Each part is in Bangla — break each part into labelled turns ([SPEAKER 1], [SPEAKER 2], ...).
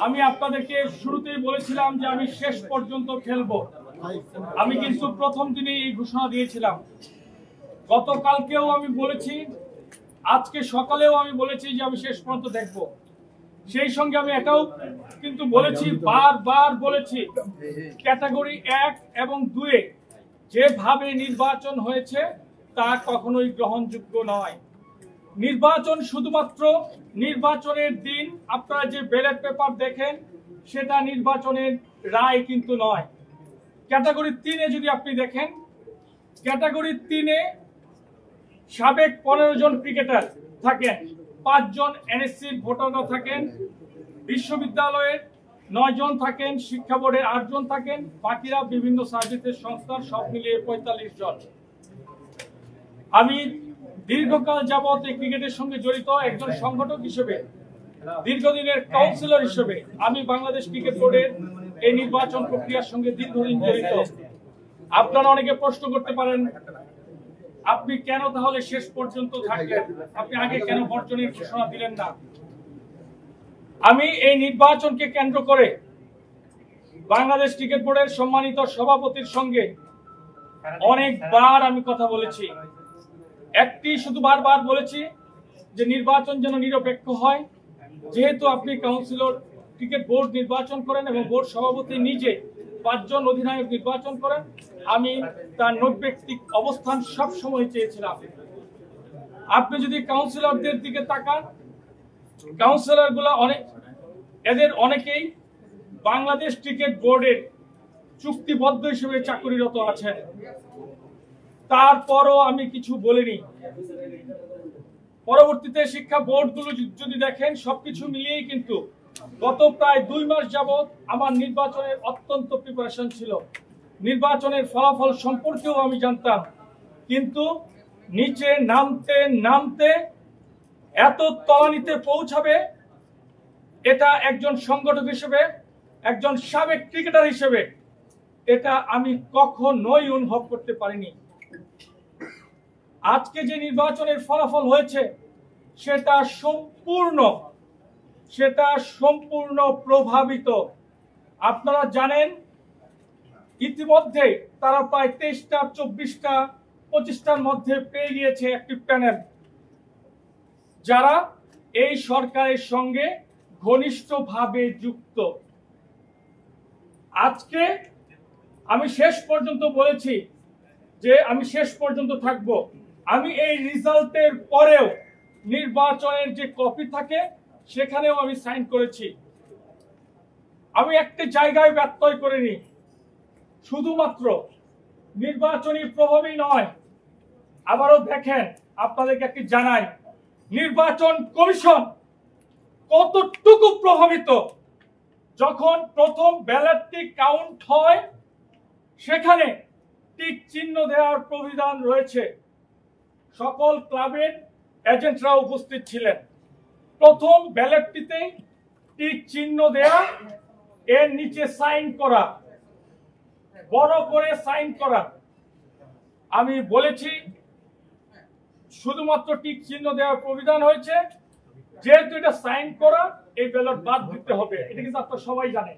[SPEAKER 1] আমি আপনাদেরকে শুরুতেই বলেছিলাম যে আমি শেষ পর্যন্ত খেলবো। আমি কিন্তু প্রথম দিনেই এই ঘোষণা দিয়েছিলাম। গতকালকেও আমি বলেছি, আজকে সকালেও আমি বলেছি যে আমি শেষ পর্যন্ত দেখব। সেই সঙ্গে আমি এটাও কিন্তু বলেছি, বারবার বলেছি, ক্যাটাগরি 1 এবং 2 যেভাবে নির্বাচন হয়েছে তা কখনোই গ্রহণযোগ্য নয়। নির্বাচন শুধুমাত্র নির্বাচনের দিন আপনারা যে ব্যালট পেপার দেখেন সেটা নির্বাচনের রায় কিন্তু নয়। ক্যাটাগরি 3-এ যদি আপনি দেখেন, ক্যাটাগরি 3-এ সাবেক 15 জন ক্রিকেটার থাকেন, 5 জন এনএসসির ভোটাররা থাকেন, বিশ্ববিদ্যালয়ের 9 জন থাকেন, শিক্ষা বোর্ডের 8 জন থাকেন, বাকিরা বিভিন্ন সার্ভিসের সংস্থার, সব মিলিয়ে 45 জন। আমি দীর্ঘকাল যাবত এই ক্রিকেটের সঙ্গে জড়িত একজন সংগঠক হিসেবে, দীর্ঘদিনের কাউন্সিলর হিসেবে আমি বাংলাদেশ ক্রিকেট বোর্ডের এই নির্বাচন প্রক্রিয়ার সঙ্গে দীর্ঘদিন জড়িত। আপনারা অনেকে প্রশ্ন করতে পারেন, আপনি কেন তাহলে শেষ পর্যন্ত থাকলেন, আপনি আগে কেন বর্জনের ঘোষণা দিলেন না? আমি এই নির্বাচনকে কেন্দ্র করে বাংলাদেশ ক্রিকেট বোর্ডের সম্মানিত সভাপতির সঙ্গে অনেকবার আমি কথা বলেছি। একটি শুধু বারবার বলেছি যে নির্বাচন যেন নিরপেক্ষ হয়। যেহেতু আপনি কাউন্সিলর ক্রিকেট বোর্ড নির্বাচন করেন এবং বোর্ড সভাপতি নিজে 5 জন অধিনায়ক নির্বাচন করেন, আমি তার নৈর্ব্যক্তিক অবস্থান সব সময় চেয়েছিলাম। আপনি যদি কাউন্সিলরদের দিকে তাকান, কাউন্সিলরগুলো এদের অনেকেই বাংলাদেশ ক্রিকেট বোর্ডের চুক্তিবদ্ধ হিসেবে চাকরিরত আছেন। তারপরও আমি কিছু বলিনি। পরবর্তীতে শিক্ষা বোর্ডগুলো যদি দেখেন, সবকিছু মিলিয়েই কিন্তু গত প্রায় 2 মাস যাবত আমার নির্বাচনের অত্যন্ত প্রিপারেশন ছিল। নির্বাচনের ফলাফল সম্পর্কেও আমি জানতাম, কিন্তু নিচে নামতে নামতে এত তলানিতে পৌঁছাবে এটা একজন সংগঠক হিসেবে, একজন সাবেক ক্রিকেটার হিসেবে এটা আমি কখনোই অনুভব করতে পারিনি। আজকে যে নির্বাচনের ফলাফল হয়েছে সেটা সম্পূর্ণ প্রভাবিত। আপনারা জানেন ইতিমধ্যে তারা প্রায় 23টা, 24টা, 25টার মধ্যে পেয়ে গিয়েছে একটি প্যানেল, যারা এই সরকারের সঙ্গে ঘনিষ্ঠভাবে যুক্ত। আজকে আমি শেষ পর্যন্ত বলেছি যে আমি শেষ পর্যন্ত থাকব। আমি এই রেজাল্টের পরেও নির্বাচনের যে কপি থাকে সেখানেও আমি সাইন করেছি। আমি একটি জায়গায় ব্যত্যয় করিনি। শুধুমাত্র নির্বাচনী প্রভাবই নয়, আবারও দেখেন, আপনাদেরকে একটি জানাই, নির্বাচন কমিশন কতটুকু প্রভাবিত। যখন প্রথম ব্যালটটি কাউন্ট হয় সেখানে টিক চিহ্ন দেওয়ার প্রবিধান রয়েছে। সকল ক্লাবের এজেন্টরা উপস্থিত ছিলেন। প্রথম ব্যালটটিতে টিক চিহ্ন দেয়া, এর নিচে সাইন করা, বড় করে সাইন করা। আমি বলেছি শুধুমাত্র টিক চিহ্ন দেওয়ার প্রবিধান হয়েছে, যেহেতু এটা সাইন করা, এই ব্যালট বাদ দিতে হবে। এটা কিন্তু আপনারা সবাই জানেন।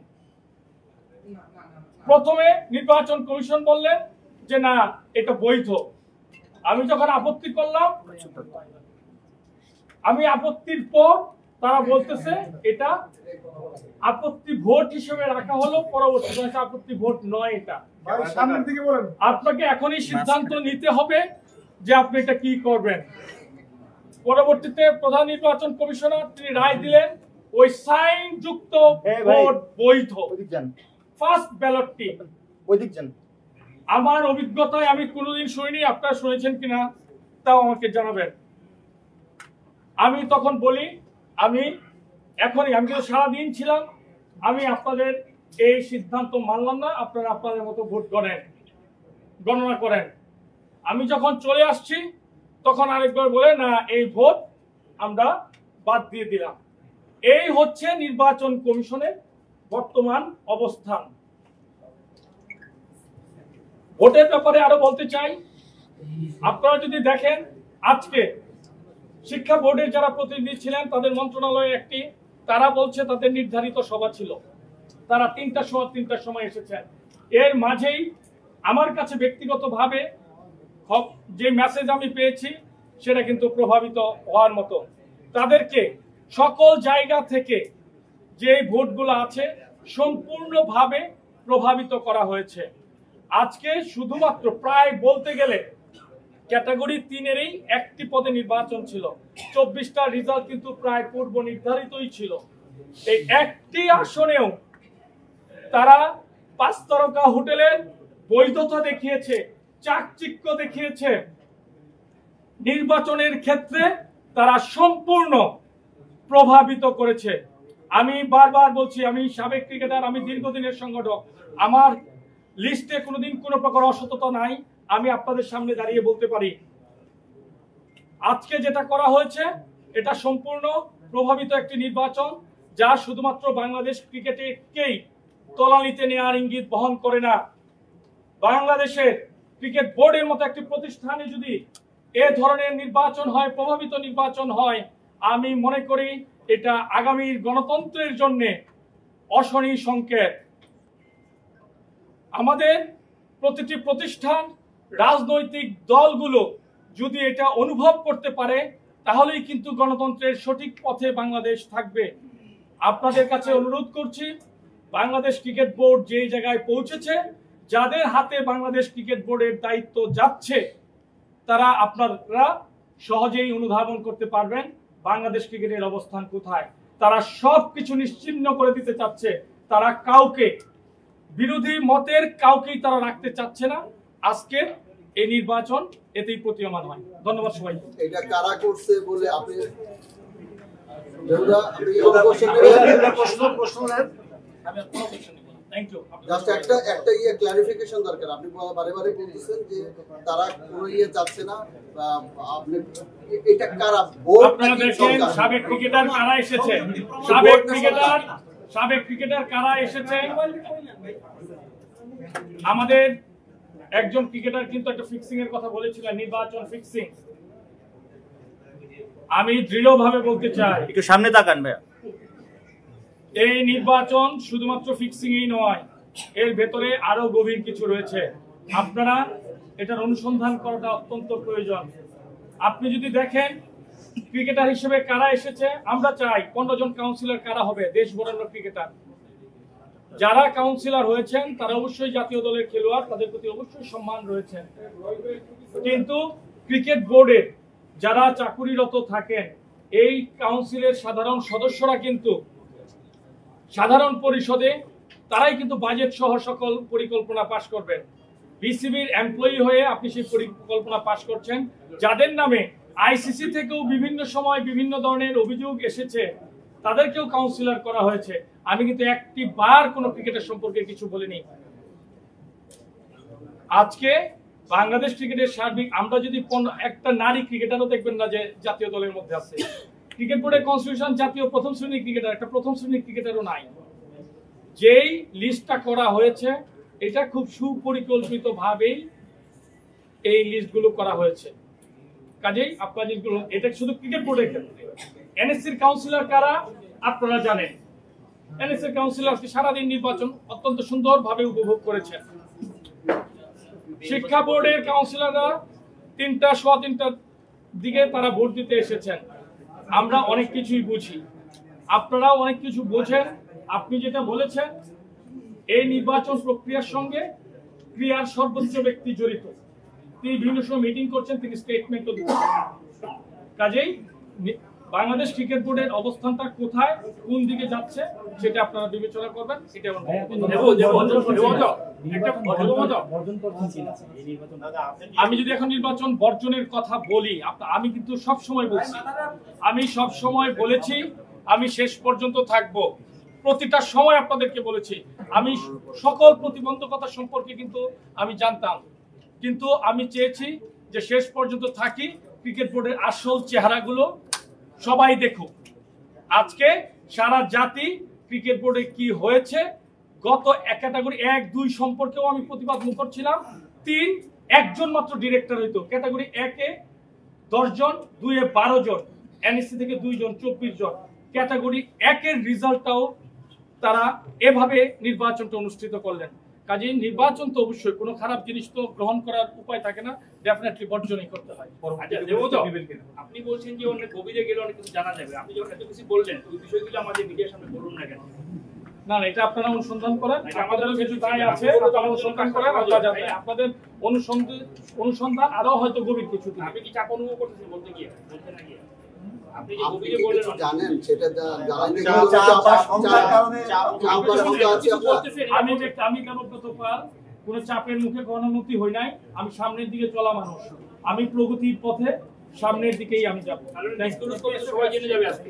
[SPEAKER 1] প্রথমে নির্বাচন কমিশন বললেন যে না, এটা বৈধ। আমি যখন আপত্তি করলাম, আমি আপত্তির পর তারা বলতেছে এটা আপত্তি ভোট হিসেবে রাখা হলো, পরবর্তীতে আপত্তি ভোট নয়। এটা আপনাকে এখনই সিদ্ধান্ত নিতে হবে যে আপনি এটা কি করবেন। পরবর্তীতে প্রধান নির্বাচন কমিশনার তিনি রায় দিলেন, ওই সাইন যুক্ত ভোট বৈধ। ফার্স্ট ব্যালটটি আমার অভিজ্ঞতায় আমি কোনোদিন শুনিনি, আপনারা শুনেছেন কিনা তাও আমাকে জানাবেন। আমি তখন বলি, আমি কিন্তু সারাদিন ছিলাম, আমি আপনাদের এই সিদ্ধান্ত মানলাম না, আপনারা আপনাদের মতো ভোট গণনা করেন। আমি যখন চলে আসছি তখন আরেকবার বলে না, এই ভোট আমরা বাদ দিয়ে দিলাম। এই হচ্ছে নির্বাচন কমিশনের বর্তমান অবস্থান। ভোটের ব্যাপারে আরো বলতে চাই, আপনারা যদি দেখেন আজকে শিক্ষা বোর্ডের যারা প্রতিনিধি ছিলেন তাদের মন্ত্রণালয়ে একটি তারা বলছে তাদের নির্ধারিত সভা ছিল, তারা 3টার সময় এসেছেন। এর মাঝেই আমার কাছে ব্যক্তিগতভাবে যে মেসেজ আমি পেয়েছি সেটা কিন্তু প্রভাবিত হওয়ার মতো। তাদেরকে সকল জায়গা থেকে যে ভোটগুলো আছে সম্পূর্ণভাবে প্রভাবিত করা হয়েছে। আজকে শুধুমাত্র প্রায় বলতে গেলে ক্যাটাগরি 3-এরই একটি পদে নির্বাচন ছিল, 24টা রেজাল্ট কিন্তু প্রায় পূর্ব নির্ধারিতই ছিল। এই একটি আসনেও তারা 5 তারকা হোটেলের বৈধতা দেখিয়েছে, চাকচিক্য দেখিয়েছে। নির্বাচনের ক্ষেত্রে তারা সম্পূর্ণ প্রভাবিত করেছে। আমি বারবার বলছি, আমি সাবেক ক্রিকেটার, আমি দীর্ঘদিনের সংগঠক, আমার লিস্টে কোনোদিন কোনো প্রকার অসততা নাই। আমি আপনাদের সামনে দাঁড়িয়ে বলতে পারি আজকে যেটা করা হয়েছে এটা সম্পূর্ণ প্রভাবিত একটি নির্বাচন, যা শুধুমাত্র বাংলাদেশ ক্রিকেটকেই তলানিতে নেওয়ার ইঙ্গিত বহন করে না। বাংলাদেশের ক্রিকেট বোর্ডের মতো একটি প্রতিষ্ঠানে যদি এ ধরনের নির্বাচন হয়, প্রভাবিত নির্বাচন হয়, আমি মনে করি এটা আগামীর গণতন্ত্রের জন্য অশনি সংকেত। আমাদের প্রতিটি প্রতিষ্ঠান, রাজনৈতিক দলগুলো যদি এটা অনুভব করতে পারে তাহলেই কিন্তু গণতন্ত্রের সঠিক পথে বাংলাদেশ থাকবে। আপনাদের কাছে অনুরোধ করছি, বাংলাদেশ ক্রিকেট বোর্ড যে জায়গায় পৌঁছেছে, যাদের হাতে বাংলাদেশ ক্রিকেট বোর্ডের দায়িত্ব যাচ্ছে, তারা আপনারা সহজেই অনুধাবন করতে পারবেন বাংলাদেশ ক্রিকেটের অবস্থান কোথায়। তারা সবকিছু নিশ্চিহ্ন করে দিতে চাচ্ছে। তারা কাউকে, বিরোধী মতের কাউকেই তারা রাখতে চাচ্ছে না। আজকে এই নির্বাচন এতেই প্রতীয়মান হয়। ধন্যবাদ সবাই।
[SPEAKER 2] এটা কারা করছে বলে আপনি জাস্ট একটা ক্লারিফিকেশন দরকার। আপনি বারে বারে বলতেছেন যে তারা কোনো যাচ্ছে না, আপনি এটা কারা ভোট?
[SPEAKER 1] আপনারা দেখেন সাবেক ক্রিকেটার কারা এসেছে, সাবেক ক্রিকেটার কারা এসেছে। আমাদের একজন ক্রিকেটার কিন্তু একটা ফিক্সিং এর কথা বলেছিলেন, নির্বাচন ফিক্সিং। আমি দৃঢ়ভাবে বলতে চাই,
[SPEAKER 3] একটু সামনে তাকান ভাইয়া,
[SPEAKER 1] এই নির্বাচন শুধুমাত্র ফিক্সিংই নয়, এর ভেতরে আরো গভীর কিছু রয়েছে। আপনারা এটার অনুসন্ধান করাটা অত্যন্ত প্রয়োজন। আপনি যদি দেখেন ক্রিকেটার হিসেবে কারা এসেছে, আমরা চাই 15 জন কাউন্সিলর কারা হবে, দেশ বরেণ্য ক্রিকেটার। যারা কাউন্সিলর হয়েছেন তারা অবশ্যই জাতীয় দলের খেলোয়াড়, তাদের প্রতি অবশ্যই সম্মান রয়েছে। কিন্তু ক্রিকেট বোর্ডে যারা চাকুরিরত থাকেন, এই কাউন্সিলের সাধারণ সদস্যরা কিন্তু সাধারণ পরিষদে তারাই কিন্তু বাজেট সহ সকল পরিকল্পনা পাশ করবেন। বিসিবির এমপ্লয়ি হয়ে আপনি সেই পরিকল্পনা পাশ করছেন, যাদের নামে আইসিসি থেকেও বিভিন্ন সময় বিভিন্ন ধরনের অভিযোগ এসেছে, তাদেরকেও কাউন্সিলর করা হয়েছে। আমি কিন্তু একটি বার কোনো ক্রিকেটের সম্পর্কে কিছু বলিনি। আজকে বাংলাদেশ ক্রিকেটের সার্বিক, আমরা যদি একটা নারী ক্রিকেটারও দেখবেন না যে জাতীয় দলের মধ্যে আছে। ক্রিকেট বোর্ডের কনস্টিটিউশন জাতীয় প্রথম শ্রেণীর ক্রিকেটার, একটা প্রথম শ্রেণীর ক্রিকেটারও নাই। যেই লিস্টটা করা হয়েছে এটা খুব সুপরিকল্পিত ভাবেই এই লিস্টগুলো করা হয়েছে। কাজেই আপনার লিস্টগুলো, এটা শুধু ক্রিকেট বোর্ডের ক্ষেত্রে। এনএসসির কাউন্সিলর কারা আপনারা জানেন। এনএসসির কাউন্সিলর সারাদিন নির্বাচন অত্যন্ত সুন্দরভাবে উপভোগ করেছেন। শিক্ষা বোর্ডের কাউন্সিলররা 3টার দিকে তারা ভোট দিতে এসেছেন। আমরা অনেক কিছুই বুঝি, আপনারাও অনেক কিছু বোঝেন। আপনি যেটা বলেছেন, এই নির্বাচন প্রক্রিয়ার সঙ্গে ক্রিয়ার সর্বোচ্চ ব্যক্তি জড়িত। তিনি বিভিন্ন সময় মিটিং করছেন, তিনি স্টেটমেন্টও দিচ্ছেন। কাজেই বাংলাদেশ ক্রিকেট বোর্ডের অবস্থানটা কোথায়, কোন দিকে যাচ্ছে, সেটা আপনারা বিবেচনা করবেন। সেটা আমি যদি এখন নির্বাচন বর্জনের কথা বলি, আমি কিন্তু সব সময় বলছি, আমি সব সময় বলেছি আমি শেষ পর্যন্ত থাকবো। প্রতিটা সময় আপনাদেরকে বলেছি আমি সকল প্রতিবন্ধকতা সম্পর্কে কিন্তু আমি জানতাম, কিন্তু আমি চেয়েছি যে শেষ পর্যন্ত থাকি, ক্রিকেট বোর্ডের আসল চেহারাগুলো সবাই দেখুক। আজকে সারা জাতি ক্রিকেট বোর্ডে কি হয়েছে, গত ক্যাটাগরি 1, 2 সম্পর্কেও আমি প্রতিবাদ মুখর ছিলাম। 3 একজন মাত্র ডিরেক্টর হইতো, ক্যাটাগরি 1-এ 10 জন, 2-এ 12 জন, এনএসসি থেকে 2 জন, 24 জন। ক্যাটাগরি 1 এর রেজাল্টটাও তারা এভাবে নির্বাচনটা অনুষ্ঠিত করলেন। কাজেই নির্বাচন তো অবশ্যই কোনো খারাপ জিনিস তো গ্রহণ করার উপায় থাকে না, ডেফিনেটলি বর্জনই করতে হয়।
[SPEAKER 3] আচ্ছা, আপনি বলছেন যে অনেক গভীরে গেলে অনেক কিছু জানা যাবে, আপনি যখন এত কিছু বললেন ওই বিষয়গুলো আমাদের মিডিয়ার সামনে বলুন না কেন?
[SPEAKER 1] না এটা আপনারা অনুসন্ধান করেন,
[SPEAKER 3] এটা
[SPEAKER 1] আমাদেরও
[SPEAKER 3] আমাদের
[SPEAKER 1] কিছু
[SPEAKER 3] কিছু
[SPEAKER 1] দায়
[SPEAKER 3] দায়
[SPEAKER 1] আছে,
[SPEAKER 3] আছে,
[SPEAKER 1] আপনারা অনুসন্ধান করেন, আপনারা জানেন। আপনাদের অনুসন্ধান আরো হয়তো গভীর কিছু দিবে।
[SPEAKER 3] আপনি কি চাপ অনুভব করতেছেন বলতে গিয়ে, বলতে না গিয়ে? আপনি যে
[SPEAKER 2] আপনি
[SPEAKER 3] গভীরে
[SPEAKER 2] কি
[SPEAKER 3] বললেন
[SPEAKER 2] কিছু জানেন সেটা জানাইতে
[SPEAKER 4] চাপ- চাপ বা শঙ্কার কারণে
[SPEAKER 2] আছে আপনার?
[SPEAKER 1] আমি কেন প্রতপার কোন চাপের মুখে গণমুক্তি হই নাই। আমি সামনের দিকে চলা মানুষ, আমি প্রগতির পথে সামনের দিকেই আমি যাবো।
[SPEAKER 3] সবাই জেনে যাবে আজকে।